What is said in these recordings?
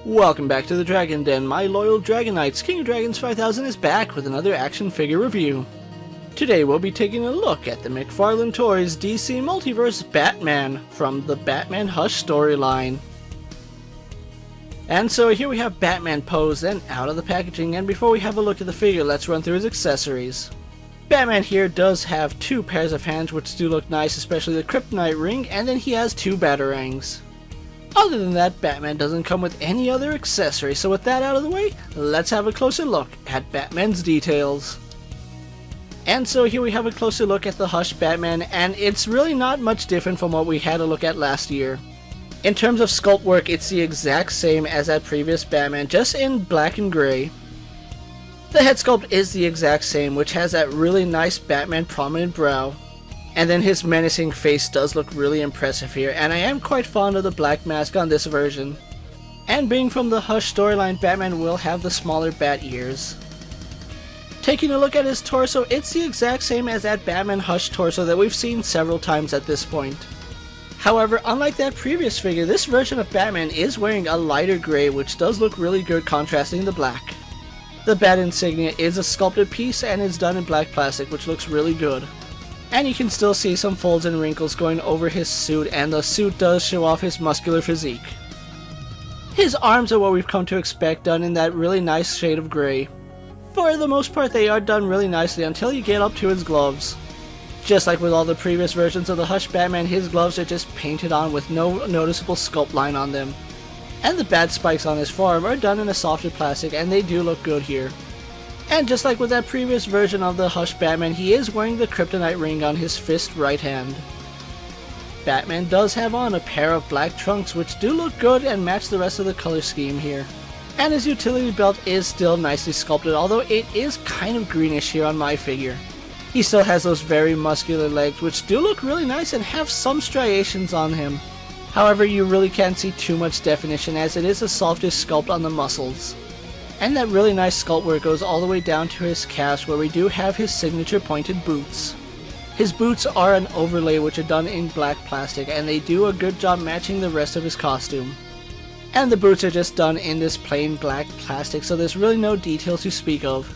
Welcome back to the Dragon Den, my loyal Dragonites. King of Dragons 5000 is back with another action figure review. Today we'll be taking a look at the McFarlane Toys DC Multiverse Batman from the Batman Hush storyline. And so here we have Batman posed and out of the packaging, and before we have a look at the figure, let's run through his accessories. Batman here does have two pairs of hands which do look nice, especially the kryptonite ring, and then he has two batarangs. Other than that, Batman doesn't come with any other accessories, so with that out of the way, let's have a closer look at Batman's details. And so here we have a closer look at the Hush Batman, and it's really not much different from what we had a look at last year. In terms of sculpt work, it's the exact same as that previous Batman, just in black and gray. The head sculpt is the exact same, which has that really nice Batman prominent brow. And then his menacing face does look really impressive here, and I am quite fond of the black mask on this version. And being from the Hush storyline, Batman will have the smaller bat ears. Taking a look at his torso, it's the exact same as that Batman Hush torso that we've seen several times at this point. However, unlike that previous figure, this version of Batman is wearing a lighter gray, which does look really good contrasting the black. The bat insignia is a sculpted piece and is done in black plastic, which looks really good. And you can still see some folds and wrinkles going over his suit, and the suit does show off his muscular physique. His arms are what we've come to expect, done in that really nice shade of gray. For the most part, they are done really nicely until you get up to his gloves. Just like with all the previous versions of the Hush Batman, his gloves are just painted on with no noticeable sculpt line on them. And the bat spikes on his forearm are done in a softer plastic, and they do look good here. And just like with that previous version of the Hush Batman, he is wearing the kryptonite ring on his fist right hand. Batman does have on a pair of black trunks which do look good and match the rest of the color scheme here. And his utility belt is still nicely sculpted, although it is kind of greenish here on my figure. He still has those very muscular legs which do look really nice and have some striations on him. However, you really can't see too much definition as it is a softer sculpt on the muscles. And that really nice sculpt work goes all the way down to his calves, where we do have his signature pointed boots. His boots are an overlay which are done in black plastic, and they do a good job matching the rest of his costume. And the boots are just done in this plain black plastic, so there's really no detail to speak of.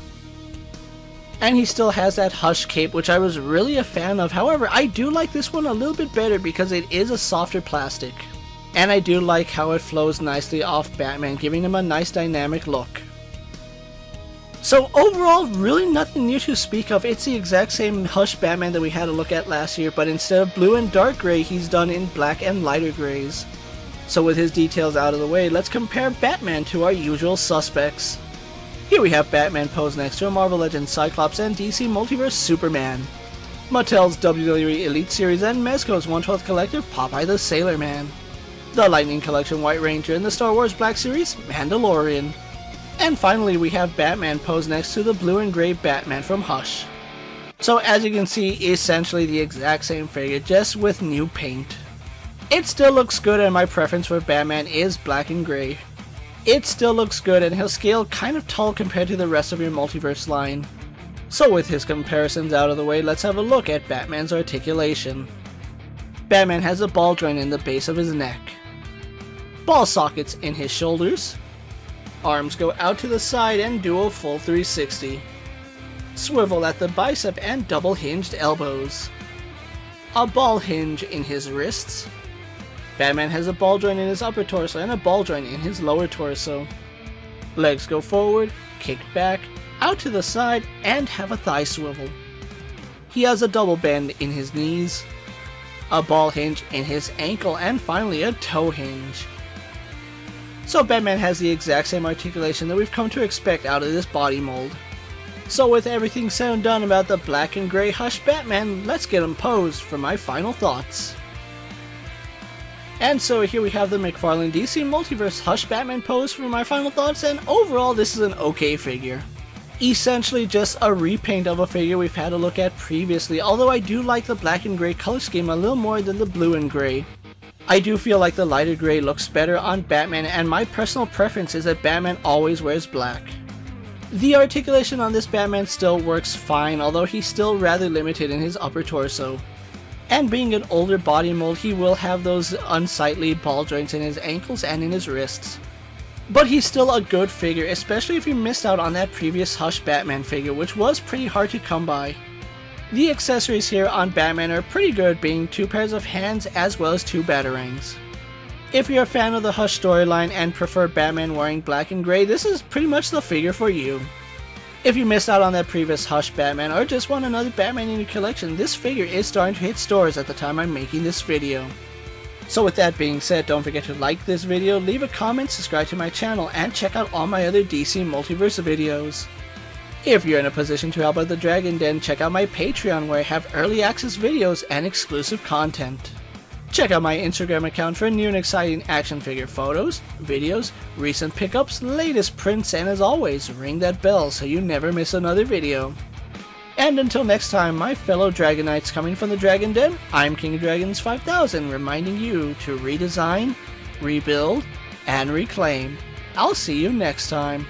And he still has that Hush cape, which I was really a fan of. However, I do like this one a little bit better because it is a softer plastic. And I do like how it flows nicely off Batman, giving him a nice dynamic look. So overall, really nothing new to speak of. It's the exact same Hush Batman that we had a look at last year, but instead of blue and dark gray, he's done in black and lighter grays. So with his details out of the way, let's compare Batman to our usual suspects. Here we have Batman posed next to a Marvel Legends Cyclops and DC Multiverse Superman, Mattel's WWE Elite Series and Mezco's 1/12 Collective Popeye the Sailor Man, the Lightning Collection White Ranger and the Star Wars Black Series Mandalorian. And finally, we have Batman posed next to the blue and gray Batman from Hush. So as you can see, essentially the exact same figure, just with new paint. It still looks good, and my preference for Batman is black and gray. It still looks good, and he'll scale kind of tall compared to the rest of your Multiverse line. So with his comparisons out of the way, let's have a look at Batman's articulation. Batman has a ball joint in the base of his neck, ball sockets in his shoulders, arms go out to the side and do a full 360. Swivel at the bicep and double hinged elbows. A ball hinge in his wrists. Batman has a ball joint in his upper torso and a ball joint in his lower torso. Legs go forward, kick back, out to the side, and have a thigh swivel. He has a double bend in his knees, a ball hinge in his ankle, and finally a toe hinge. So Batman has the exact same articulation that we've come to expect out of this body mold. So with everything said and done about the black and gray Hush Batman, let's get him posed for my final thoughts. And so here we have the McFarlane DC Multiverse Hush Batman pose for my final thoughts, and overall this is an okay figure. Essentially just a repaint of a figure we've had a look at previously, although I do like the black and gray color scheme a little more than the blue and gray. I do feel like the lighter gray looks better on Batman, and my personal preference is that Batman always wears black. The articulation on this Batman still works fine, although he's still rather limited in his upper torso. And being an older body mold, he will have those unsightly ball joints in his ankles and in his wrists. But he's still a good figure, especially if you missed out on that previous Hush Batman figure, which was pretty hard to come by. The accessories here on Batman are pretty good, being 2 pairs of hands as well as 2 batarangs. If you're a fan of the Hush storyline and prefer Batman wearing black and gray, this is pretty much the figure for you. If you missed out on that previous Hush Batman or just want another Batman in your collection, this figure is starting to hit stores at the time I'm making this video. So with that being said, don't forget to like this video, leave a comment, subscribe to my channel, and check out all my other DC Multiverse videos. If you're in a position to help out the Dragon Den, check out my Patreon where I have early access videos and exclusive content. Check out my Instagram account for new and exciting action figure photos, videos, recent pickups, latest prints, and as always, ring that bell so you never miss another video. And until next time, my fellow Dragonites coming from the Dragon Den, I'm KingofDragons 5000 reminding you to redesign, rebuild, and reclaim. I'll see you next time.